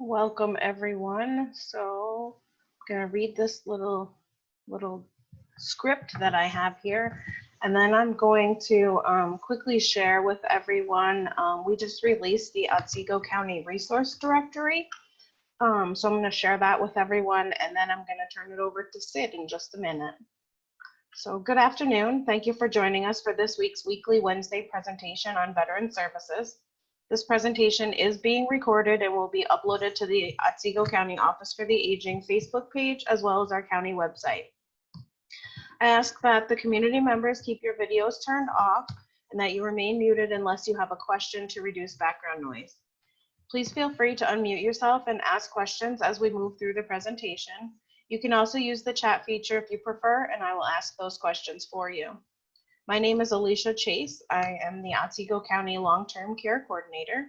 Welcome everyone. So I'm going to read this little script that I have here, and then I'm going to quickly share with everyone. We just released the Otsego County Resource Directory. So I'm going to share that with everyone, and then I'm going to turn it over to Sid in just a minute. So good afternoon. Thank you for joining us for this week's weekly Wednesday presentation on veteran services. This presentation is being recorded and will be uploaded to the Otsego County Office for the Aging Facebook page, as well as our county website. I ask that the community members keep your videos turned off and that you remain muted unless you have a question to reduce background noise. Please feel free to unmute yourself and ask questions as we move through the presentation. You can also use the chat feature if you prefer, and I will ask those questions for you. My name is Alicia Chase. I am the Otsego County Long-Term Care Coordinator.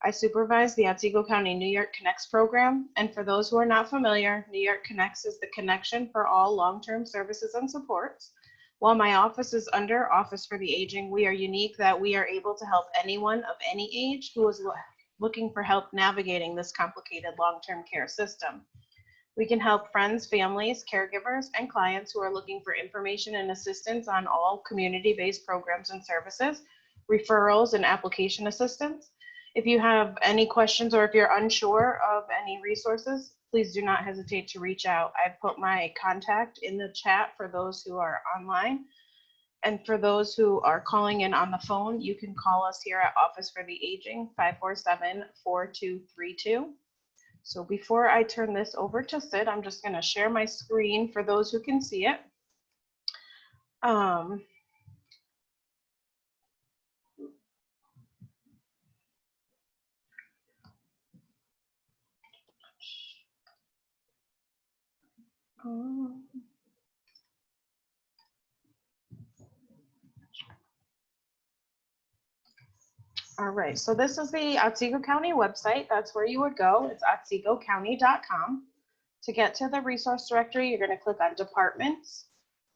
I supervise the Otsego County New York Connects program, and for those who are not familiar, New York Connects is the connection for all long-term services and supports. While my office is under Office for the Aging, we are unique that we are able to help anyone of any age who is looking for help navigating this complicated long-term care system. We can help friends, families, caregivers, and clients who are looking for information and assistance on all community-based programs and services, referrals, and application assistance. If you have any questions or if you're unsure of any resources, please do not hesitate to reach out. I've put my contact in the chat for those who are online. And for those who are calling in on the phone, you can call us here at Office for the Aging, 547-4232. So before I turn this over to Sid, I'm just going to share my screen for those who can see it. All right, so this is the Otsego County website. That's where you would go. It's otsegocounty.com. To get to the resource directory, you're going to click on departments,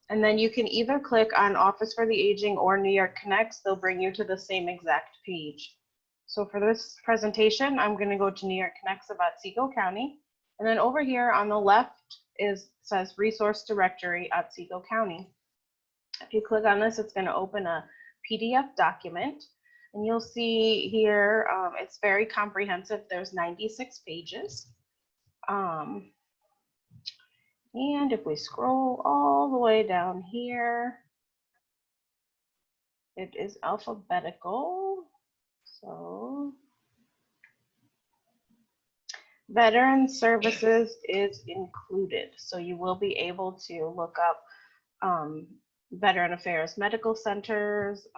and then you can either click on Office for the Aging or New York Connects. They'll bring you to the same exact page. So for this presentation, I'm going to go to New York Connects of Otsego County, and then over here on the left says Resource Directory Otsego County. If you click on this, it's going to open a PDF document. And you'll see here, it's very comprehensive. There's 96 pages. And if we scroll all the way down here, it is alphabetical. So veteran services is included. So you will be able to look up Veteran Affairs Medical Centers,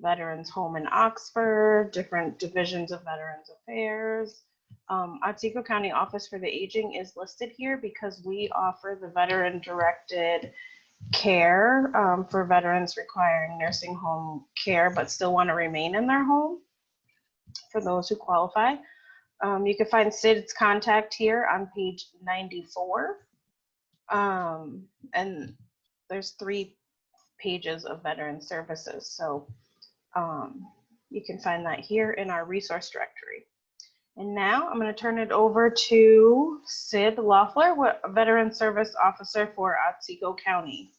Veterans Home in Oxford, different divisions of Veterans Affairs. Otsego County Office for the Aging is listed here because we offer the veteran-directed care for veterans requiring nursing home care but still want to remain in their home for those who qualify. You can find Sid's contact here on page 94. And there's 3 pages of veteran services. So you can find that here in our resource directory. And now I'm going to turn it over to Sid Loeffler, Veteran Service Officer for Otsego County.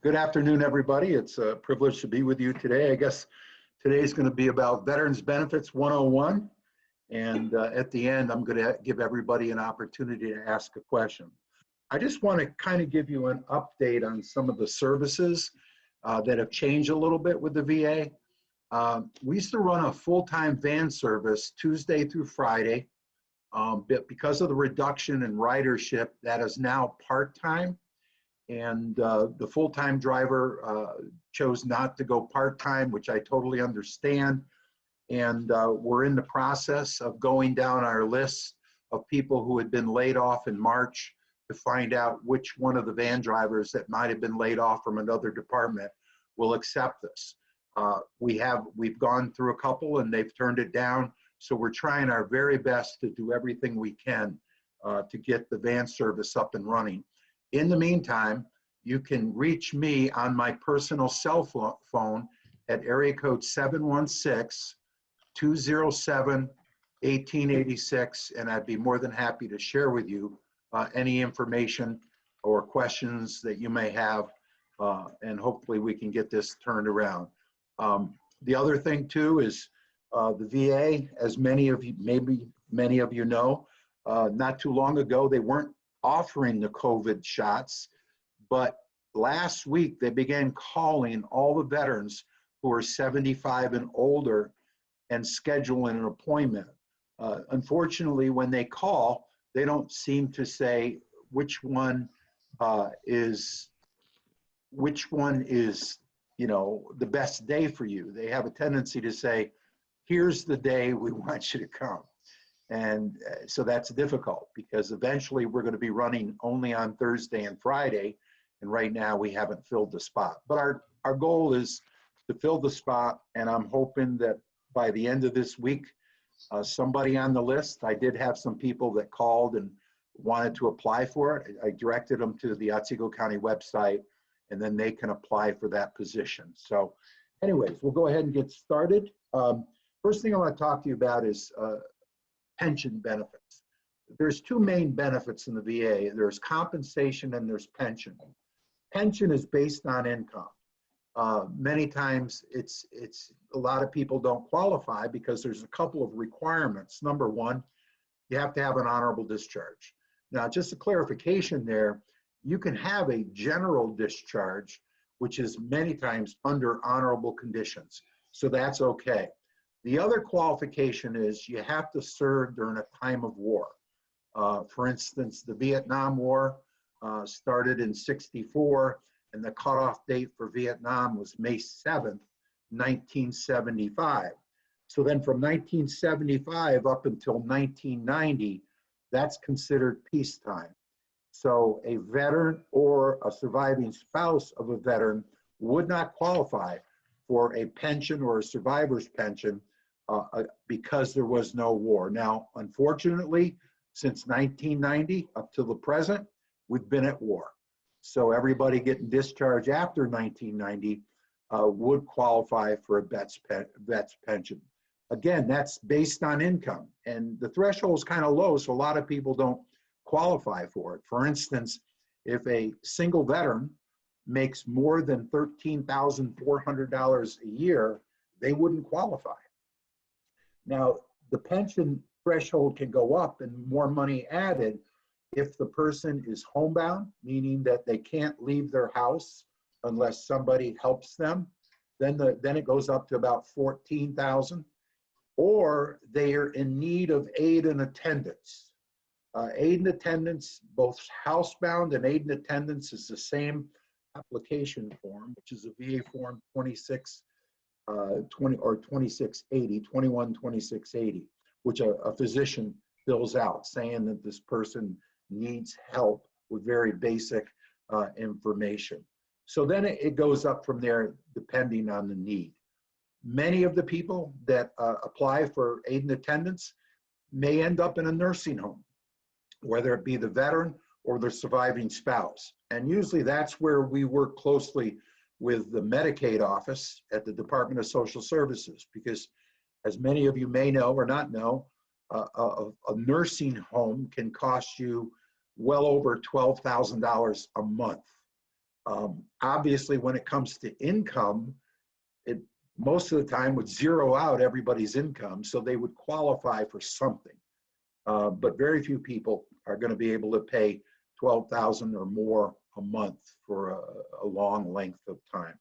Good afternoon, everybody. It's a privilege to be with you today. I guess today is going to be about Veterans Benefits 101. And at the end, I'm going to give everybody an opportunity to ask a question. I just want to kind of give you an update on some of the services that have changed a little bit with the VA. We used to run a full-time van service Tuesday through Friday, but because of the reduction in ridership, that is now part-time. And the full-time driver chose not to go part-time, which I totally understand. And we're in the process of going down our list of people who had been laid off in March to find out which one of the van drivers that might have been laid off from another department will accept this. We've gone through a couple and they've turned it down. So we're trying our very best to do everything we can to get the van service up and running. In the meantime, you can reach me on my personal cell phone at area code 716-207-1886, and I'd be more than happy to share with you any information or questions that you may have, and hopefully we can get this turned around. The other thing too is the VA, as many of you, maybe many of you know, not too long ago, they weren't offering the COVID shots, but last week they began calling all the veterans who are 75 and older and scheduling an appointment. Unfortunately, when they call, they don't seem to say which one is, you know, the best day for you. They have a tendency to say, here's the day we want you to come. And so that's difficult because eventually we're going to be running only on Thursday and Friday. And right now we haven't filled the spot. But our goal is to fill the spot. And I'm hoping that by the end of this week, somebody on the list, I did have some people that called and wanted to apply for it. I directed them to the Otsego County website, and then they can apply for that position. So anyways, we'll go ahead and get started. First thing I want to talk to you about is pension benefits. There's two main benefits in the VA. There's compensation and there's pension. Pension is based on income. Many times it's a lot of people don't qualify because there's a couple of requirements. Number one, you have to have an honorable discharge. Now, just a clarification there, you can have a general discharge, which is many times under honorable conditions. So that's okay. The other qualification is you have to serve during a time of war. For instance, the Vietnam War started in '64, and the cutoff date for Vietnam was May 7th, 1975. So then from 1975 up until 1990, that's considered peacetime. So a veteran or a surviving spouse of a veteran would not qualify for a pension or a survivor's pension because there was no war. Now, unfortunately, since 1990 up to the present, we've been at war. So everybody getting discharged after 1990 would qualify for a vet's pension. Again, that's based on income, and the threshold is kind of low, so a lot of people don't qualify for it. For instance, if a single veteran makes more than $13,400 a year, they wouldn't qualify. Now, the pension threshold can go up and more money added if the person is homebound, meaning that they can't leave their house unless somebody helps them. Then it goes up to about $14,000, or they are in need of aid and attendance. Aid and attendance, both housebound and aid and attendance, is the same application form, which is a VA form 212680, which a physician fills out saying that this person needs help with very basic information. So then it goes up from there depending on the need. Many of the people that apply for aid and attendance may end up in a nursing home, whether it be the veteran or the surviving spouse. And usually that's where we work closely with the Medicaid office at the Department of Social Services, because as many of you may know or not know, a nursing home can cost you well over $12,000 a month. Obviously, when it comes to income, it most of the time would zero out everybody's income, so they would qualify for something. But very few people are going to be able to pay $12,000 or more a month for a long length of time.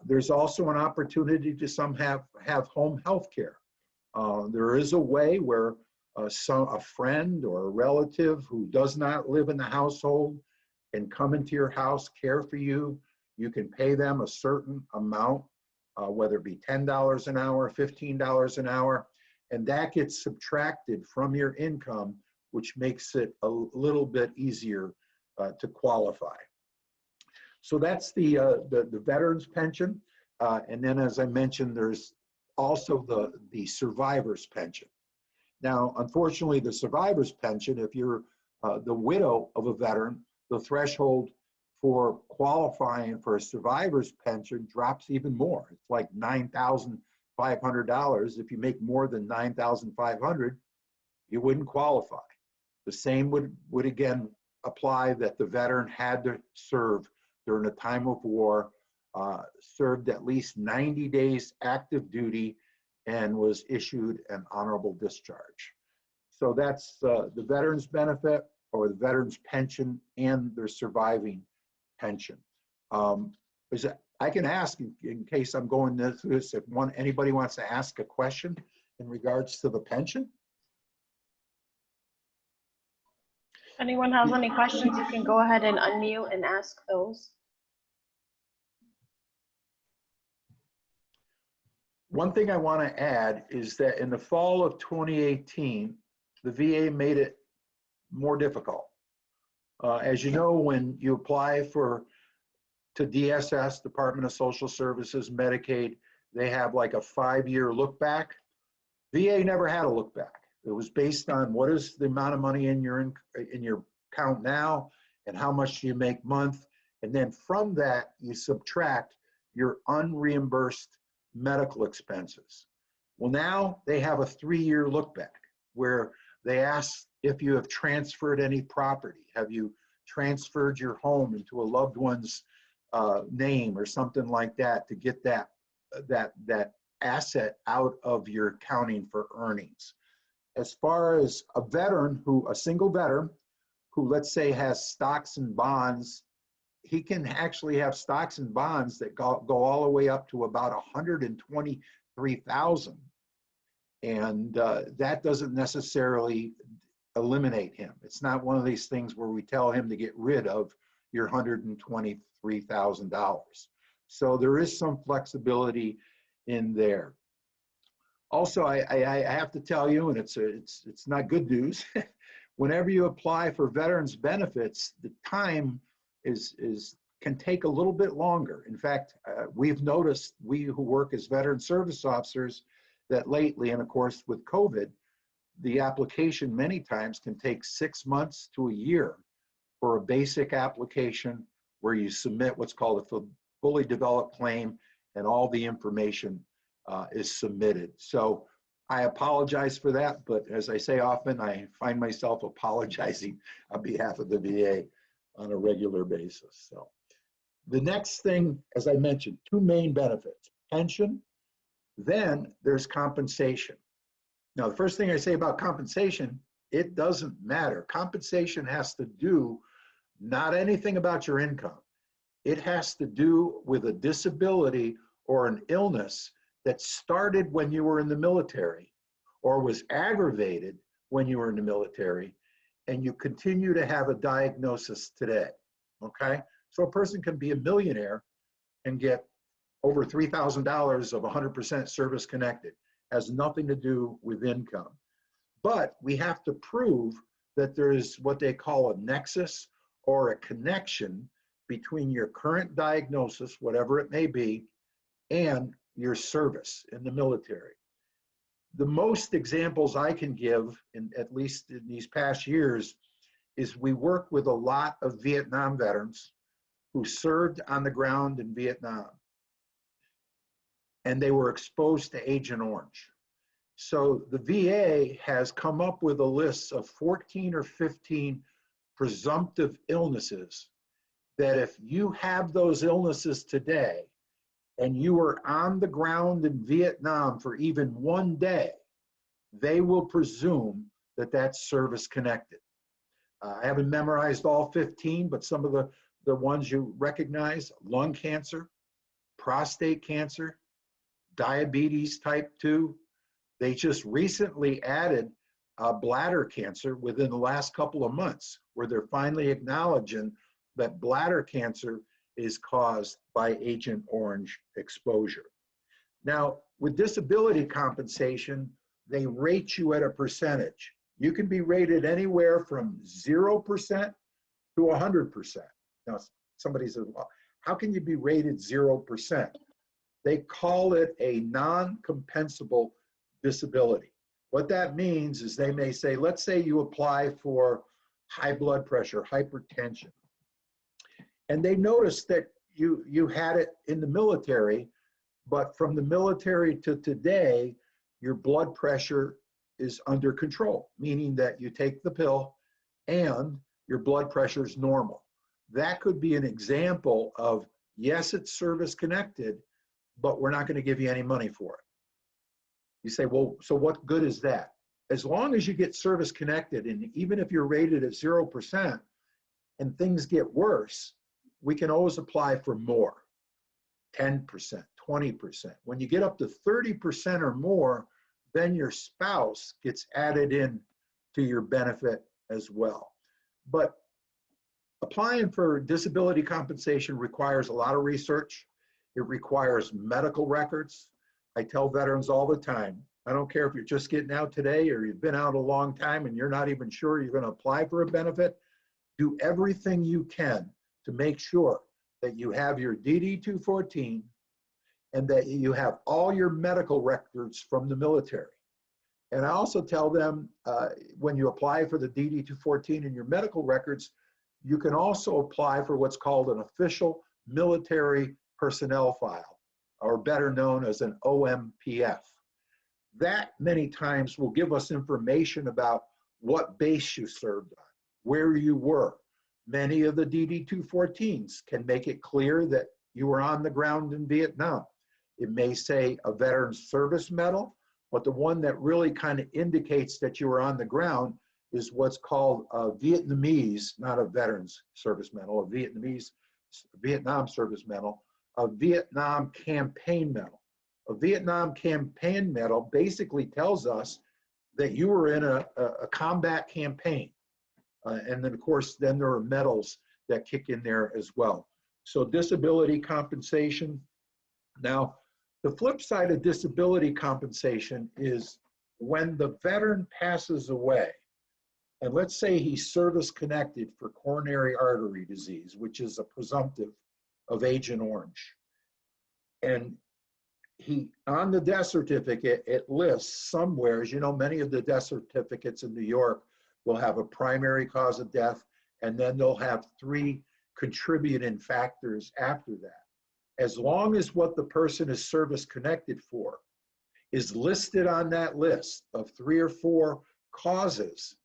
There's also an opportunity to some have home health care. There is a way where a friend or a relative who does not live in the household can come into your house, care for you. You can pay them a certain amount, whether it be $10 an hour, $15 an hour, and that gets subtracted from your income, which makes it a little bit easier to qualify. So that's the veterans pension. And then, as I mentioned, there's also the survivor's pension. Now, unfortunately, the survivor's pension, if you're the widow of a veteran, the threshold for qualifying for a survivor's pension drops even more. It's like $9,500. If you make more than $9,500, you wouldn't qualify. The same would again apply, that the veteran had to serve during a time of war, served at least 90 days active duty, and was issued an honorable discharge. So that's the veterans benefit, or the veterans pension, and their surviving pension. I can ask, in case I'm going through this, if anybody wants to ask a question in regards to the pension. If anyone has any questions, you can go ahead and unmute and ask those. One thing I want to add is that in the fall of 2018, the VA made it more difficult. As you know, when you apply to DSS, Department of Social Services, Medicaid, they have like a 5-year look back. VA never had a look back. It was based on what is the amount of money in your account now, and how much do you make month, and then from that you subtract your unreimbursed medical expenses. Well, now they have a 3-year look back where they ask if you have transferred any property. Have you transferred your home into a loved one's name or something like that, to get that asset out of your accounting for earnings. As far as a single veteran who, let's say, has stocks and bonds, he can actually have stocks and bonds that go all the way up to about 123,000. And that doesn't necessarily eliminate him. It's not one of these things where we tell him to get rid of your $123,000. So there is some flexibility in there. Also, I have to tell you, and it's not good news, whenever you apply for veterans benefits, the time can take a little bit longer. In fact, we've noticed, we who work as veteran service officers, that lately, and of course with COVID, the application many times can take 6 months to a year for a basic application where you submit what's called a fully developed claim, and all the information is submitted. So I apologize for that, but as I say often, I find myself apologizing on behalf of the VA on a regular basis. So the next thing, as I mentioned, 2 main benefits: pension, then there's compensation. Now, the first thing I say about compensation, it doesn't matter. Compensation has to do not anything about your income. It has to do with a disability or an illness that started when you were in the military, or was aggravated when you were in the military, and you continue to have a diagnosis today, okay? So a person can be a millionaire and get over $3,000 of 100% service connected. Has nothing to do with income. But we have to prove that there is what they call a nexus or a connection between your current diagnosis, whatever it may be, and your service in the military. The most examples I can give, at least in these past years, is we work with a lot of Vietnam veterans who served on the ground in Vietnam, and they were exposed to Agent Orange. So the VA has come up with a list of 14 or 15 presumptive illnesses that if you have those illnesses today and you were on the ground in Vietnam for even 1 day, they will presume that that's service connected. I haven't memorized all 15, but some of the ones you recognize: lung cancer, prostate cancer, diabetes type 2. They just recently added bladder cancer within the last couple of months, where they're finally acknowledging that bladder cancer is caused by Agent Orange exposure. Now, with disability compensation, they rate you at a percentage. You can be rated anywhere from 0% to 100%. Now, somebody says, well, how can you be rated 0%? They call it a non-compensable disability. What that means is they may say, let's say you apply for high blood pressure, hypertension, And they noticed that you had it in the military, but from the military to today, your blood pressure is under control, meaning that you take the pill and your blood pressure is normal. That could be an example of, yes, it's service connected, but we're not going to give you any money for it. You say, well, so what good is that? As long as you get service connected, and even if you're rated at 0% and things get worse, we can always apply for more, 10%, 20%. When you get up to 30% or more, then your spouse gets added in to your benefit as well. But applying for disability compensation requires a lot of research. It requires medical records. I tell veterans all the time, I don't care if you're just getting out today or you've been out a long time and you're not even sure you're going to apply for a benefit, do everything you can to make sure that you have your DD-214 and that you have all your medical records from the military. And I also tell them when you apply for the DD-214 and your medical records, you can also apply for what's called an official military personnel file, or better known as an OMPF. That many times will give us information about what base you served on, where you were. Many of the DD-214s can make it clear that you were on the ground in Vietnam. It may say a veteran's service medal, but the one that really kind of indicates that you were on the ground is what's called a Vietnamese, not a veteran's service medal, a Vietnam service medal, a Vietnam campaign medal. A Vietnam campaign medal basically tells us that you were in a combat campaign. And then of course, then there are medals that kick in there as well. So disability compensation. Now, the flip side of disability compensation is when the veteran passes away, and let's say he's service connected for coronary artery disease, which is a presumptive of Agent Orange. And he, on the death certificate, it lists somewhere, as you know, many of the death certificates in New York will have a primary cause of death, and then they'll have 3 contributing factors after that. As long as what the person is service connected for is listed on that list of 3 or 4 causes,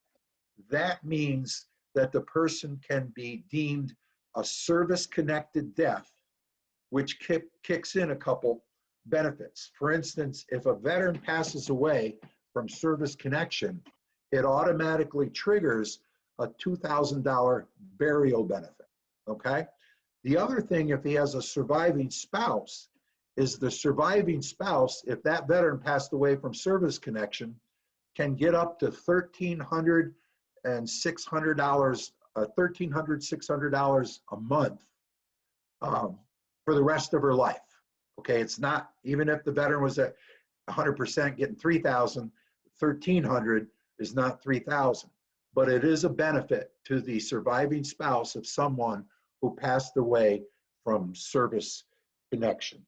that means that the person can be deemed a service-connected death, which kicks in a couple benefits. For instance, if a veteran passes away from service connection, it automatically triggers a $2,000 burial benefit, okay? The other thing, if he has a surviving spouse, is the surviving spouse, if that veteran passed away from service connection, can get up to $1,300 and $600, $1,600 a month for the rest of her life. Okay, it's not, even if the veteran was at 100% getting $3,000, $1,300 is not $3,000, but it is a benefit to the surviving spouse of someone who passed away from service connection.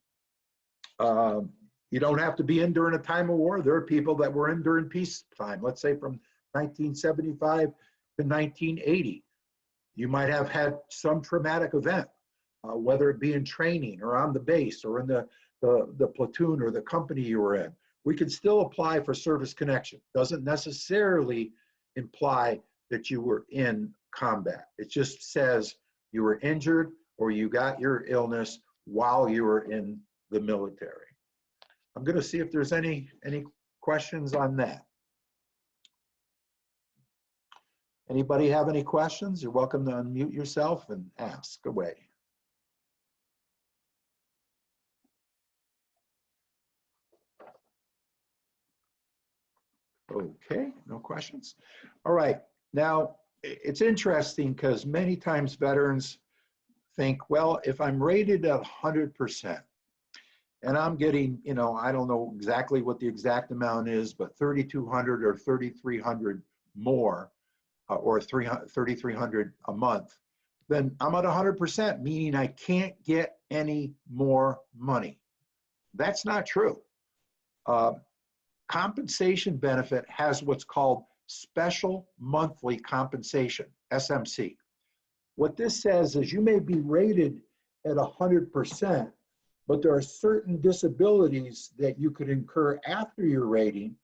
You don't have to be in during a time of war. There are people that were in during peacetime, let's say from 1975 to 1980. You might have had some traumatic event, whether it be in training or on the base or in the platoon or the company you were in. We can still apply for service connection. Doesn't necessarily imply that you were in combat. It just says you were injured or you got your illness while you were in the military. I'm going to see if there's any questions on that. Anybody have any questions? You're welcome to unmute yourself and ask away. Okay, no questions. All right, now it's interesting because many times veterans think, well, if I'm rated at 100% and I'm getting, you know, I don't know exactly what the exact amount is, but 3,200 or 3,300 more, or 3,300 a month, then I'm at 100%, meaning I can't get any more money. That's not true. Compensation benefit has what's called special monthly compensation, SMC. What this says is you may be rated at 100%, but there are certain disabilities that you could incur after your rating.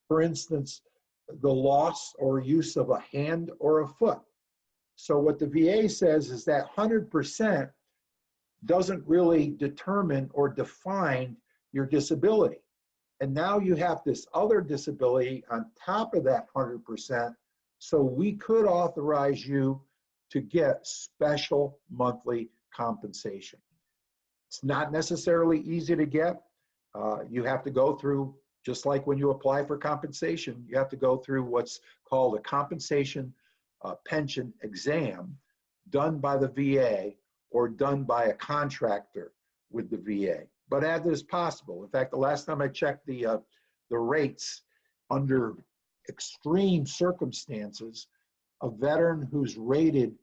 For instance, the loss or use of a hand or a foot. So what the VA says is that 100% doesn't really determine or define your disability. And now you have this other disability on top of that 100%. So we could authorize you to get special monthly compensation. It's not necessarily easy to get. You have to go through, just like when you apply for compensation, you have to go through what's called a compensation pension exam done by the VA or done by a contractor with the VA. But that is possible. In fact, the last time I checked the rates under extreme circumstances, a veteran who's rated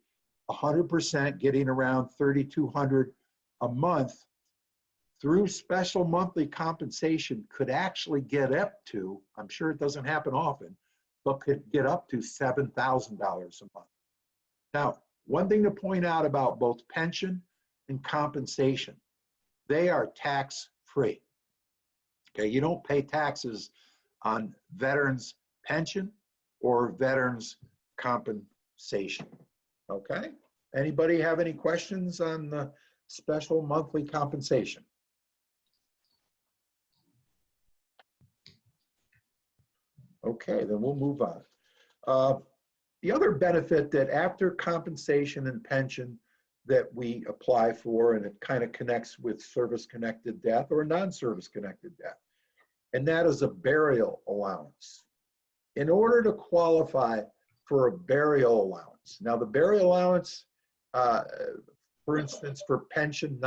100%, getting around $3,200 a month, through special monthly compensation could actually get up to, I'm sure it doesn't happen often, but could get up to $7,000 a month. Now, one thing to point out about both pension and compensation, they are tax-free. Okay, you don't pay taxes on veterans' pension or veterans' compensation. Okay, anybody have any questions on the special monthly compensation? Okay, then we'll move on. The other benefit that after compensation and pension that we apply for, and it kind of connects with service-connected death or non-service-connected death, and that is a burial allowance. In order to qualify for a burial allowance, now the burial allowance, for instance, for pension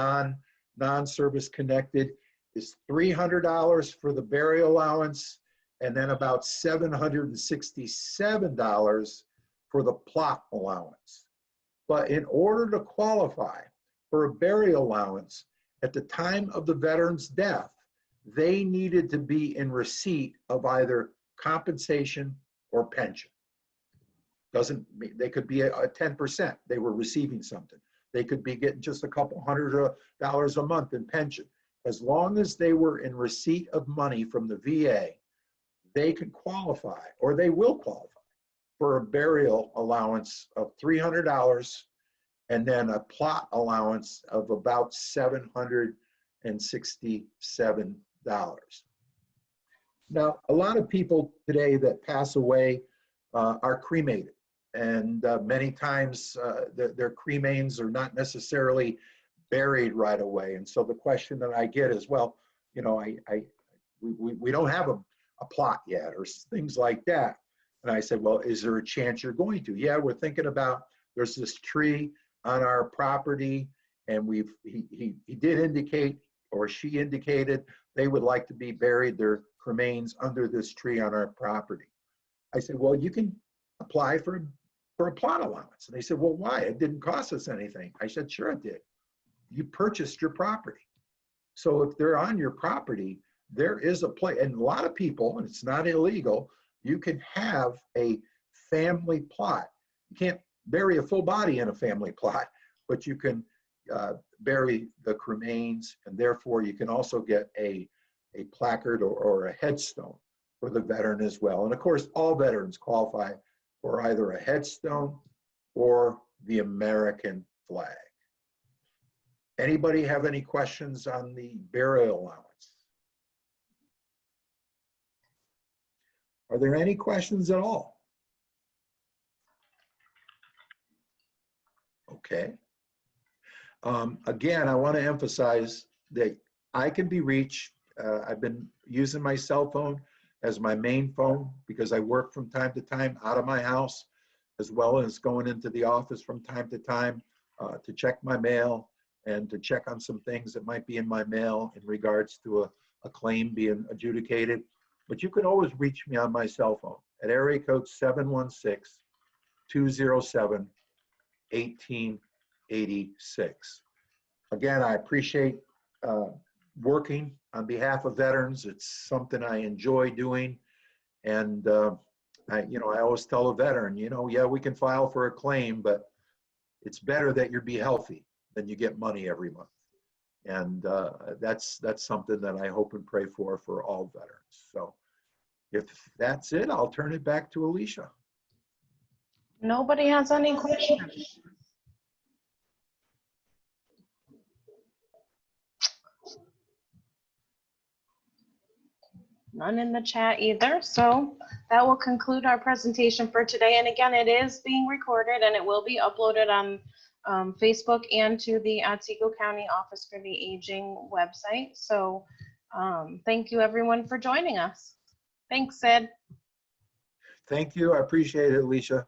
non-service connected is $300 for the burial allowance, and then about $767 for the plot allowance. But in order to qualify for a burial allowance, at the time of the veteran's death, they needed to be in receipt of either compensation or pension. Doesn't mean they could be a 10%, they were receiving something. They could be getting just a couple $100 a month in pension. As long as they were in receipt of money from the VA, they could qualify, or they will qualify, for a burial allowance of $300 and then a plot allowance of about $767. Now, a lot of people today that pass away are cremated, and many times their cremains are not necessarily buried right away. And so the question that I get is, well, you know, we don't have a plot yet, or things like that. And I said, well, is there a chance you're going to? Yeah, we're thinking about, there's this tree on our property, and he did indicate, or she indicated, they would like to be buried, their remains, under this tree on our property. I said, well, you can apply for a plot allowance. And they said, well, why? It didn't cost us anything. I said, sure it did. You purchased your property. So if they're on your property, there is a place, and a lot of people, and it's not illegal, you can have a family plot. You can't bury a full body in a family plot, but you can bury the cremains, and therefore you can also get a placard or a headstone for the veteran as well. And of course, all veterans qualify for either a headstone or the American flag. Anybody have any questions on the burial allowance? Are there any questions at all? Okay. Again, I want to emphasize that I can be reached. I've been using my cell phone as my main phone because I work from time to time out of my house, as well as going into the office from time to time to check my mail and to check on some things that might be in my mail in regards to a claim being adjudicated. But you can always reach me on my cell phone at area code 716-207-1886. Again, I appreciate working on behalf of veterans. It's something I enjoy doing. And I always tell a veteran, yeah, we can file for a claim, but it's better that you be healthy than you get money every month. And that's something that I hope and pray for all veterans. So if that's it, I'll turn it back to Alicia. Nobody has any questions? None in the chat either. So that will conclude our presentation for today. And again, it is being recorded and it will be uploaded on Facebook and to the Otsego County Office for the Aging website. So thank you everyone for joining us. Thanks, Sid. Thank you. I appreciate it, Alicia.